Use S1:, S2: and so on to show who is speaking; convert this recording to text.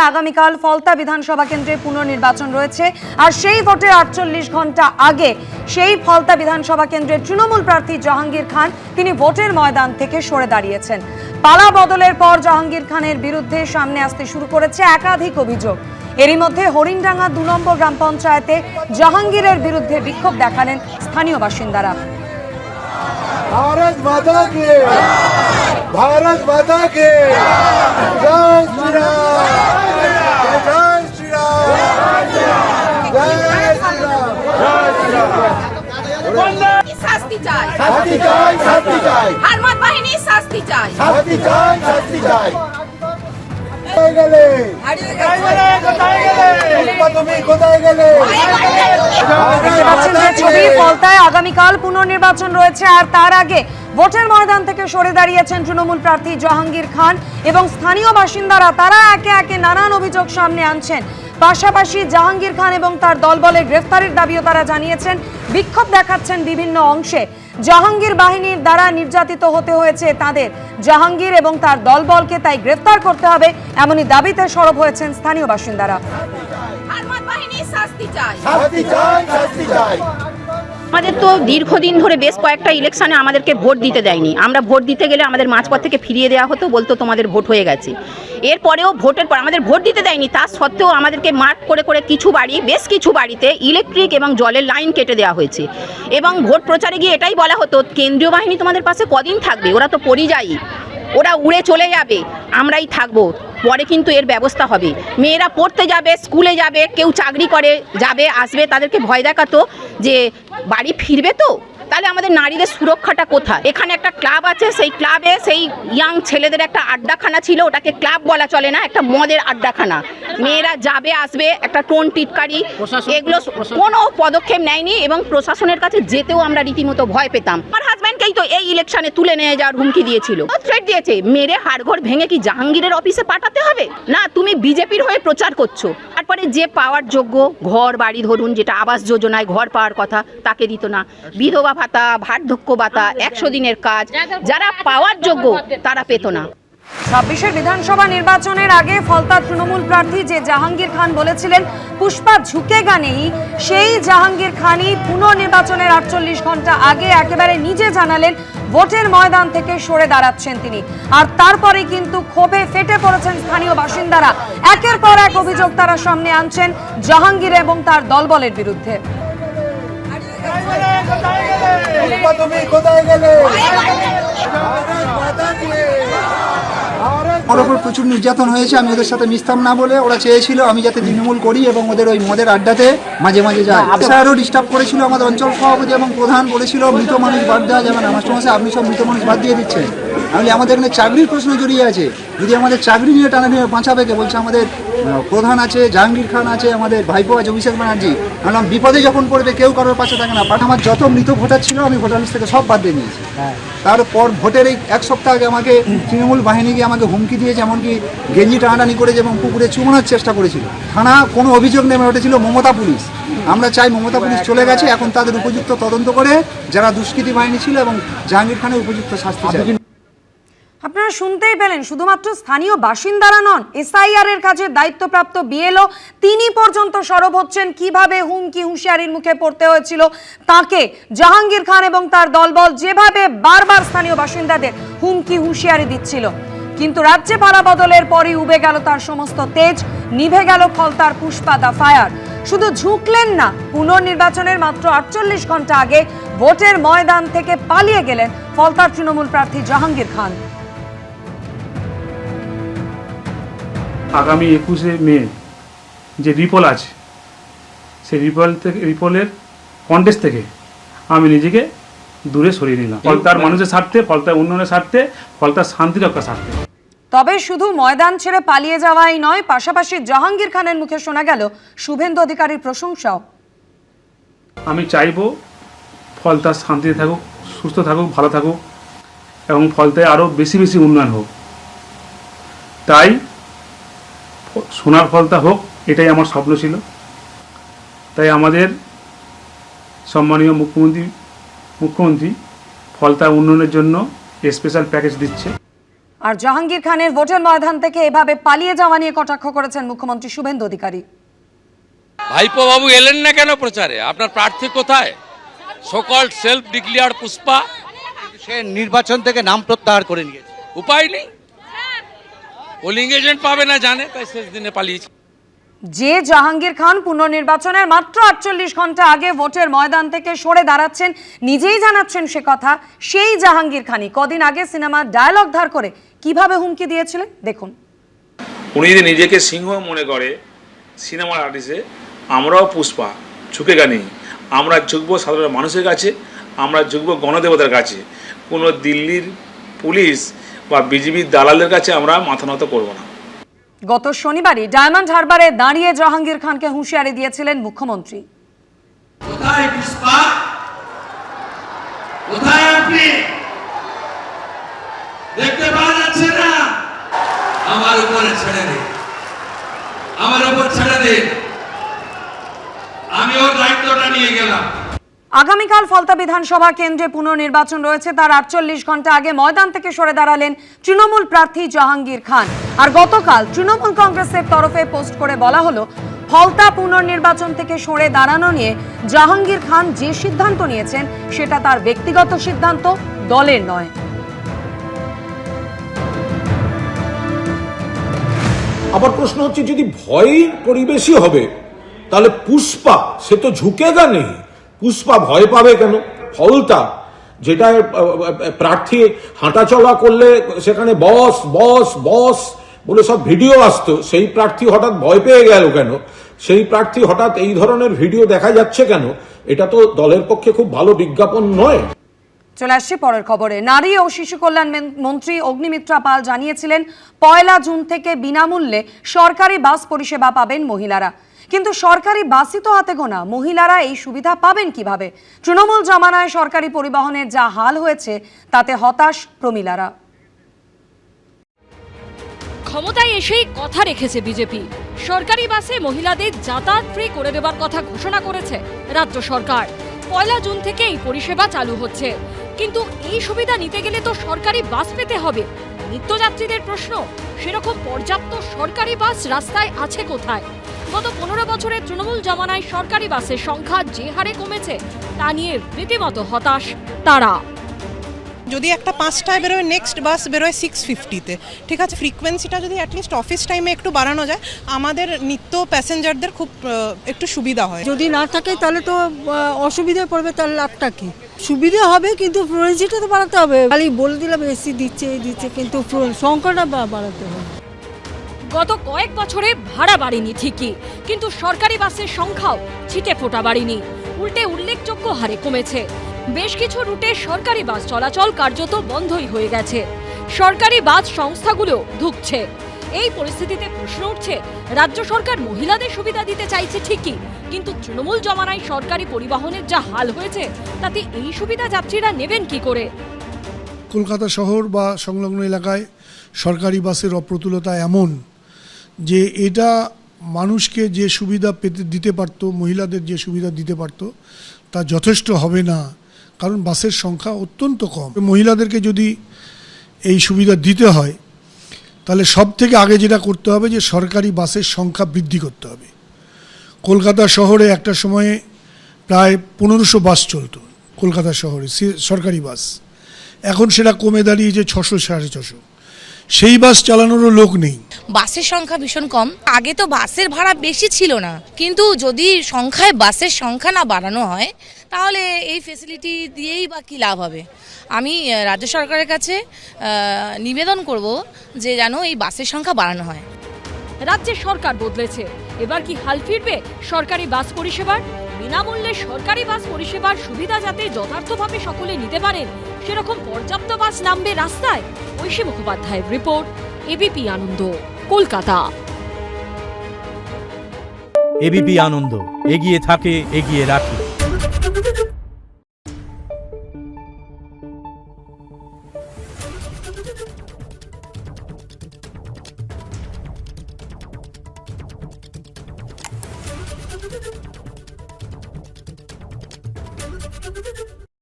S1: আগামীকাল ফলতা বিধানসভা কেন্দ্রে পুনর্নির্বাচন রয়েছে। আর সেই ভোটের 48 ঘন্টা আগে সেই ফলতা বিধানসভা কেন্দ্রের তৃণমূল প্রার্থী জাহাঙ্গীর খান তিনি ভোটের ময়দান থেকে সরে দাঁড়িয়েছেন। পালা বদলের পর জাহাঙ্গীর খানের বিরুদ্ধে সামনে আসতে শুরু করেছে একাধিক অভিযোগ। এরই মধ্যে হরিণডাঙ্গা 2 নম্বর গ্রাম পঞ্চায়েতে জাহাঙ্গীরের বিরুদ্ধে বিক্ষোভ দেখালেন স্থানীয় বাসিন্দারা।
S2: भारत माता के भारत माता के जय श्री राम जय श्री राम जय श्री राम
S3: শাস্তি চাই
S2: শাস্তি চাই শাস্তি চাই
S3: হারমাত বাহিনী শাস্তি চাই
S2: শাস্তি চাই শাস্তি চাই কোথায় গেলে তুমি কোথায় গেলে
S1: ছবি ফলতায় আগামীকাল পুনর্নির্বাচন রয়েছে। আর তার আগে ভোটের ময়দান থেকে সরে দাঁড়িয়েছেন তৃণমূল প্রার্থী জাহাঙ্গীর খান এবং স্থানীয় বাসিন্দারা তারা একে একে নানান অভিযোগ সামনে আনছেন। পাশাপাশি জাহাঙ্গীর খান এবং তার দলবলের গ্রেফতারের দাবিও তারা জানিয়েছেন। বিক্ষোভ দেখাচ্ছেন বিভিন্ন অংশে। জাহাঙ্গীর বাহিনীর দ্বারা নির্যাতিত হতে হয়েছে তাদের, জাহাঙ্গীর এবং তার দলবলকে তাই গ্রেফতার করতে হবে এমনই দাবিতে সরব হয়েছেন স্থানীয় বাসিন্দারা।
S3: হারমাত বাহিনী শাস্তি চাই
S2: শাস্তি চাই শাস্তি চাই।
S4: আমাদের তো দীর্ঘদিন ধরে বেশ কয়েকটা ইলেকশনে আমাদেরকে ভোট দিতে দেয়নি। আমরা ভোট দিতে গেলে আমাদের মাঝপথ থেকে ফিরিয়ে দেওয়া হতো, বলতো তোমাদের ভোট হয়ে গেছে। এরপরেও ভোটের পর আমাদের ভোট দিতে দেয়নি, তা সত্ত্বেও আমাদেরকে মার্ক করে করে কিছু বাড়ি, বেশ কিছু বাড়িতে ইলেকট্রিক এবং জলের লাইন কেটে দেওয়া হয়েছে। এবং ভোট প্রচারে গিয়ে এটাই বলা হতো কেন্দ্রীয় বাহিনী তোমাদের পাশে কদিন থাকবে, ওরা তো পরিযায়ী, ওরা উড়ে চলে যাবে, আমরাই থাকবো, পরে কিন্তু এর ব্যবস্থা হবে। মেয়েরা পড়তে যাবে, স্কুলে যাবে, কেউ চাকরি করে যাবে আসবে, তাদেরকে ভয় দেখাতো যে বাড়ি ফিরবে তো, তাহলে আমাদের নারীদের সুরক্ষাটা কোথায়? এখানে একটা ক্লাব আছে, সেই ক্লাবে সেই ইয়াং ছেলেদের একটা আড্ডাখানা ছিল, ওটাকে ক্লাব বলা চলে না, একটা মদের আড্ডাখানা। মেয়েরা যাবে আসবে, একটা টোন টিটকারি, এগুলো কোনো পদক্ষেপ নেয়নি এবং প্রশাসনের কাছে যেতেও আমরা রীতিমতো ভয় পেতাম। আমার হাজব্যান্ডকেই তো এই ইলেকশনে তুলে নিয়ে যাওয়ার হুমকি দিয়েছিল, থ্রেট দিয়েছে, মেরে হাড়ঘর ভেঙে কি জাহাঙ্গীরের অফিসে পাঠাতে হবে? না, তুমি বিজেপির হয়ে প্রচার করছো। তারপরে যে পাওয়ার যোগ্য ঘর বাড়ি, ধরুন যেটা আবাস যোজনায় ঘর পাওয়ার কথা তাকে দিত না, বিধবা ভাতা, বার্ধক্য ভাতা, 100 দিনের কাজ যারা পাওয়ার যোগ্য তারা পেত না।
S1: 26 বিধানসভা নির্বাচনের আগে ফলতা তৃণমূল প্রার্থী যে জাহাঙ্গীর খান বলেছিলেন পুষ্পা ঝুঁকেগা নেই, সেই জাহাঙ্গীর খানই পুনর্নির্বাচনের 48 ঘন্টা আগে একেবারে নিজে জানালেন ভোটের ময়দান থেকে সরে দাঁড়াচ্ছেন তিনি। আর তারপরে কিন্তু ক্ষোভে ফেটে পড়েছেন স্থানীয় বাসিন্দারা। একের পর এক অভিযোগ তারা সামনে আনছেন জাহাঙ্গীর এবং তার দলবলের বিরুদ্ধে।
S2: তুমি কোথায় গেলে
S5: আমার ওপর প্রচুর নির্যাতন হয়েছে। আমি ওদের সাথে মিশতাম না বলে ওরা চেয়েছিল আমি যাতে তৃণমূল করি এবং ওদের ওই মদের আড্ডাতে মাঝে মাঝে যাই। স্যারও ডিস্টার্ব করেছিল, আমাদের অঞ্চল সভাপতি এবং প্রধান বলেছিল মৃত মানুষ বাদ দেওয়া যাবে না। আমার সমস্যা আপনি সব মৃত মানুষ বাদ দিয়ে দিচ্ছেন। আমি আমাদের এখানে চাকরির প্রশ্ন জড়িয়ে আছে, যদি আমাদের চাকরি নিয়ে টানাটানি বাঁচাবে কে? বলছে আমাদের প্রধান আছে, জাহাঙ্গীর খান আছে, আমাদের ভাইপো আছে অভিষেক ব্যানার্জি। বললাম বিপদে যখন পড়বে কেউ কারোর পাশে থাকে না। আমার যত মৃত ভোটার ছিল আমি ভোটার লিস্ট থেকে সব বাদ দিয়ে নিয়েছি। তারপর ভোটের এই 1 সপ্তাহ আগে আমাকে তৃণমূল বাহিনী গিয়ে আমাকে হুমকি দিয়েছে, এমনকি গেঞ্জি টানাটানি করেছে এবং পুকুরে চুমানোর চেষ্টা করেছিল। থানা কোনো অভিযোগ নেমে উঠেছিল মমতা পুলিশ। আমরা চাই মমতা পুলিশ চলে গেছে, এখন তাদের উপযুক্ত তদন্ত করে যারা দুষ্কৃতী বাহিনী ছিল এবং জাহাঙ্গীর খানের উপযুক্ত শাস্তি চাই।
S1: আপনারা শুনতেই পেলেন, শুধুমাত্র স্থানীয় বাসিন্দারা নন, এসআইআর এর কাজে দায়িত্বপ্রাপ্ত বিএলও তিনি পর্যন্ত সরব হচ্ছেন কিভাবে হুমকি হুঁশিয়ারির মুখে পড়তে হয়েছিল তাকে। জাহাঙ্গীর খান এবং তার দলবল যেভাবে বারবার স্থানীয় বাসিন্দাদের হুমকি হুঁশিয়ারি দিচ্ছিল, কিন্তু রাজ্যে পালা বদলের পরই উবে গেল তার সমস্ত তেজ, নিভে গেল ফলতার পুষ্পা দা ফায়ার। শুধু ঝুঁকলেন না, পুনর্নির্বাচনের মাত্র 48 ঘন্টা আগে ভোটের ময়দান থেকে পালিয়ে গেলেন ফলতার তৃণমূল প্রার্থী জাহাঙ্গীর খান।
S6: আগামী 21শে মে যে রিপোল আছে, সেই রিপোলের কন্টেস্ট থেকে আমি নিজেকে দূরে সরিয়ে নিলাম, ফলতার মানুষের স্বার্থে, ফলতার উন্নয়নের স্বার্থে, ফলতার শান্তি রক্ষার স্বার্থে।
S1: তবে শুধু ময়দান ছেড়ে পালিয়ে যাওয়াই নয়, পাশাপাশি জাহাঙ্গীর খানের মুখে শোনা গেল শুভেন্দু অধিকারীর প্রশংসাও।
S6: আমি চাইবো ফলতার শান্তিতে থাকুক, সুস্থ থাকুক, ভালো থাকুক এবং ফলতায় আরও বেশি বেশি উন্নয়ন হোক। তাই সোনার ফলতা হোক, এটাই আমার স্বপ্ন ছিল। তাই আমাদের সম্মানীয় মুখ্যমন্ত্রী ফলতা উন্নয়নের জন্য স্পেশাল প্যাকেজ দিচ্ছে।
S1: আর জাহাঙ্গীর খানের ভোটের ময়দান থেকে এভাবে পালিয়ে যাওয়া নিয়ে কটাক্ষ করেছেন মুখ্যমন্ত্রী শুভেন্দু অধিকারী।
S7: ভাইপো বাবু এলেন না কেন প্রচারে? আপনার প্রার্থী কোথায়? সকল সেলফ ডিক্লেয়ার্ড পুষ্পা
S2: সে নির্বাচন থেকে নাম প্রত্যাহার করে নিয়েছে।
S7: উপায় নেই, পোলিং এজেন্ট পাবে না জানে, তাই শেষ দিনে পালিয়েছে।
S1: যে জাহাঙ্গীর খান পুনর্নির্বাচনের মাত্র 48 ঘন্টা আগে ভোটের ময়দান থেকে সরে দাঁড়াচ্ছেন, নিজেই জানাচ্ছেন সে কথা, সেই জাহাঙ্গীর খানই কদিন আগে সিনেমার ডায়লগ ধার করে কিভাবে হুমকি দিয়েছিলেন দেখুন।
S6: উনি যদি নিজেকে সিংহ মনে করে সিনেমার আর্টিস্টে, আমরাও পুষ্পা ঝুঁকে গানি, আমরা ঝুঁকবো সাধারণ মানুষের কাছে, আমরা ঝুঁকবো গণদেবতার কাছে, কোনো দিল্লির পুলিশ বা বিজেপির দালালদের কাছে আমরা মাথা নত করবো না।
S1: গত শনিবারই ডায়মন্ড হারবারে দাঁড়িয়ে জাহাঙ্গীর খানকে হুঁশিয়ারি দিয়েছিলেন মুখ্যমন্ত্রী।
S8: কোথায় পুষ্পা, কোথায় আপনি? দেখতে পাওয়া যাচ্ছে না? আমার উপরে ছেড়ে দিন, আমার উপর ছেড়ে দিন, আমি ওর দায়িত্বটা নিয়ে গেলাম।
S1: আগামীকাল ফলতা বিধানসভা কেন্দ্রে পুনর্নির্বাচন রয়েছে, তার 48 ঘন্টা আগে ময়দান থেকে সরে দাঁড়ালেন তৃণমূল প্রার্থী জাহাঙ্গীর খান। আর গতকাল তৃণমূল কংগ্রেসের তরফে পোস্ট করে বলা হলো, ফলতা পুনর্নির্বাচন থেকে সরে দাঁড়ানো নিয়ে জাহাঙ্গীর খান যে সিদ্ধান্ত নিয়েছেন সেটা তার ব্যক্তিগত সিদ্ধান্ত, দলের নয়।
S9: আবার প্রশ্ন হচ্ছে, যদি ভয় পরিবেশই হবে তাহলে পুষ্পা সে তো ঝুঁকেগা নেই, পুষ্পা ভয় পাবে কেন? ফলতা যেটা প্রার্থী হাঁটাচলা করলে সেখানে বস বস বস বলে সব ভিডিও আসতো, সেই প্রার্থী হঠাৎ ভয় পেয়ে গেল কেন? সেই প্রার্থী হঠাৎ এই ধরনের ভিডিও দেখা যাচ্ছে কেন? এটা তো দলের পক্ষে খুব ভালো বিজ্ঞাপন নয়।
S1: চলে আসছি পরের খবরে। নারী ও শিশু কল্যাণ মন্ত্রী অগ্নিমিত্রা পাল জানিয়েছিলেন 1 জুন থেকে বিনামূল্যে সরকারি বাস পরিষেবা পাবেন মহিলারা। কিন্তু সরকারি বাসই তো হাতে গোনা, মহিলারা এই সুবিধা পাবেন কিভাবে? তৃণমূল জমানায় সরকারি পরিবহনের যা হাল হয়েছে তাতে হতাশ প্রমীলারা।
S10: ক্ষমতায় এসেই কথা রেখেছে বিজেপি, সরকারি বাসে মহিলাদের যাতায়াত ফ্রি করে দেবার কথা ঘোষণা করেছে রাজ্য সরকার। 1 জুন থেকে এই পরিষেবা চালু হচ্ছে, কিন্তু এই সুবিধা নিতে গেলে তো সরকারি বাস পেতে হবে। নিত্যযাত্রীদের প্রশ্ন, সেরকম পর্যাপ্ত সরকারি বাস রাস্তায় আছে কোথায়? গত 15 বছরের তৃণমূল জমানায় সরকারি বাসের সংখ্যা যে হারে কমেছে তা নিয়ে রীতিমতো হতাশ তারা।
S11: যদি একটা 5টায় বেরোয়, নেক্সট বাস বেরোয় 6:50-তে, ঠিক আছে, ফ্রিকোয়েন্সিটা যদি অ্যাটলিস্ট অফিস টাইমে একটু বাড়ানো যায়, আমাদের নিত্য প্যাসেঞ্জারদের খুব একটু সুবিধা হয়।
S12: যদি না থাকে তাহলে তো অসুবিধায় পড়বে, তাহলে লাভটা কি? সুবিধা হবে কিন্তু ফ্রিকোয়েন্সিটা তো বাড়াতে হবে। খালি বলে দিলাম এসি দিচ্ছে এই দিচ্ছে, কিন্তু সংখ্যাটা বাড়াতে হবে।
S10: গত কয়েক বছরে ভাড়া বাড়েনি ঠিকই, কিন্তু সরকারি বাসের সংখ্যাও ছিটে ফোটা বাড়েনি, উল্টে উল্লেখযোগ্য হারে কমেছে। বেশ কিছু রুটে সরকারি বাস চলাচল কার্যত বন্ধই হয়ে গেছে, সরকারি বাস সংস্থাগুলো ধুঁকছে। এই পরিস্থিতিতে প্রশ্ন উঠছে, রাজ্য সরকার মহিলাদের সুবিধা দিতে চাইছে ঠিকই, কিন্তু তৃণমূল জমানায় সরকারি পরিবহনের যা হাল হয়েছে তাতে এই সুবিধা যাত্রীরা নেবেন কি করে?
S13: কলকাতা শহর বা সংলগ্ন এলাকায় সরকারি বাসের অপ্রতুলতা এমন যে এটা মানুষকে যে সুবিধা দিতে পারত, মহিলাদের যে সুবিধা দিতে পারত, তা যথেষ্ট হবে না, কারণ বাসের সংখ্যা অত্যন্ত কম। মহিলাদেরকে যদি এই সুবিধা দিতে হয় তাহলে সব থেকে আগে যেটা করতে হবে যে সরকারি বাসের সংখ্যা বৃদ্ধি করতে হবে। কলকাতা শহরে একটা সময়ে প্রায় 1500 বাস চলতো কলকাতা শহরে, সরকারি বাস। এখন সেটা কমে দাঁড়িয়েছে 600 650। সেই বাস চালানোরও লোক নেই।
S3: বাসের সংখ্যা ভীষণ কম। আগে তো বাসের ভাড়া বেশি ছিল না, কিন্তু যদি সংখ্যায় বাসের সংখ্যা না বাড়ানো হয় তাহলে এই ফেসিলিটি দিয়েই বা কী লাভ হবে? আমি রাজ্য সরকারের কাছে নিবেদন করব যে যেন এই বাসের সংখ্যা বাড়ানো হয়।
S10: রাজ্যের সরকার বদলেছে, এবার কি হাল ফিরবে সরকারি বাস পরিষেবার? বিনামূল্যে সরকারি বাস পরিষেবার সুবিধা যাতে যথার্থভাবে সকলে নিতে পারেন, সেরকম পর্যাপ্ত বাস নামবে রাস্তায়। ঐশী মুখোপাধ্যায়ের রিপোর্ট, এবিপি আনন্দ, কলকাতা।
S14: এবিপি আনন্দ, এগিয়ে থাকে, এগিয়ে রাখে।